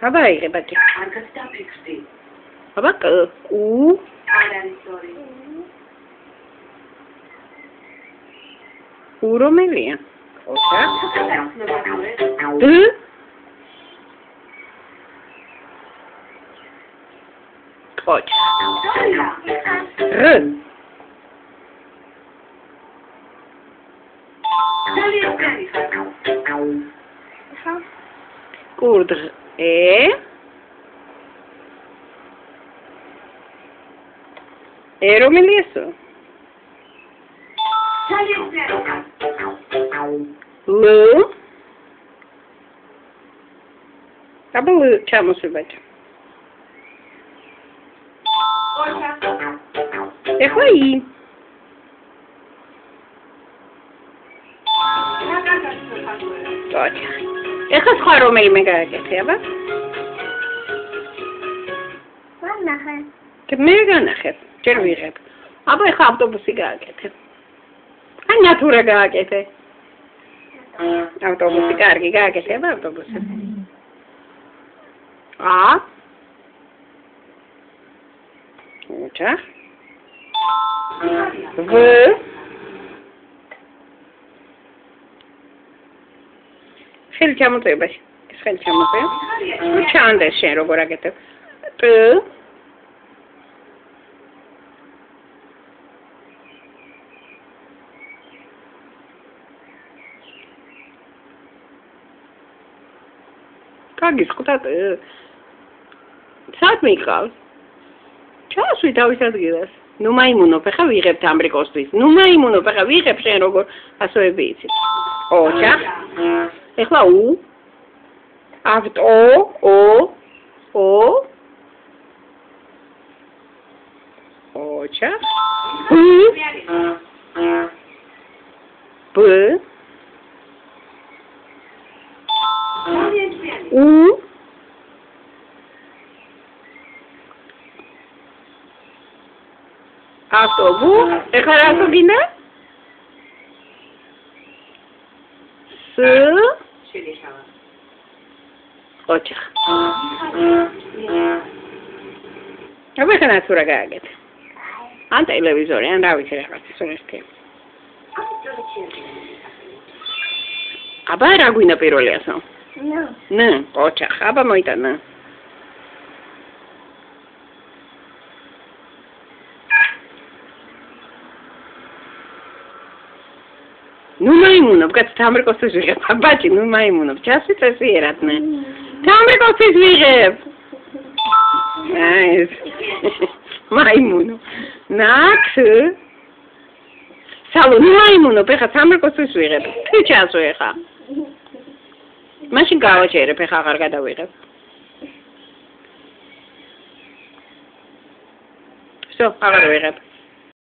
აბა იღება კი. კარგად დაფიქრდი. აბა კუ. არ არის სწორი. კუ რომელია? ოჩა. დ. ოჩა. რ. კურდ რომელია სო? ლ. აბა ლ ჩამოსვიბაჭა. ეხლა ი. ოჩა. ეხლა სხვა რომელიმე გააკეთე, აბა? ვანახე. მე განახებ, ჯერ ვიღებ. აბა ეხლა ავტობუსი გააკეთე. ან ნატურა გააკეთე. ავტობუსი კარგი გააკეთე, აბა ავტობუსი. ოჩა. ვ. ხელი ჩამოწევ, ეს ხელი ჩამოწევ. ჩანდეს შენ როგორ აკეთებ. პ. კარგი, სკუტა. საათ მიყავს. ჩასვი თავის ადგილას. ნუ მაიმუნობ, ახლა ვიღებთ ამბრიკოსთვის. ნუ მაიმუნობ, ახლა ვიღებ შენ როგორ ასოები იცით. ოჩა. ეხლა უ. ავტო, ო. ოჩა. ბ. უ. ავტობუ, ეხლა რა გინდა? ს. შედიშავა. ოჩა. აბა ხანა თუ რა გააკეთე? ან ტელევიზორი, ან რა ვიცი რაღაც ისე ერთი. აბა რა გვინდა პირველი ასო? ნე, ოჩა, აბა მოიტანა. ნუ მაიმუნობ, კაც თამრიკოსთვის ვიღებ. ბაჭი, ნუ მაიმუნობ. ჩასვი წესიერადნე. თამრიკოსთვის ვიღებ. ეს. მაიმუნო. ნაქვს. სალო, ნუ მაიმუნობ, ეხა თამრიკოსთვის ვიღებ. თუ ჩასვი ეხა. მაშინ გავაჩერებ, ეხა აღარ გადავიღებ. всё, აღარ ვიღებ.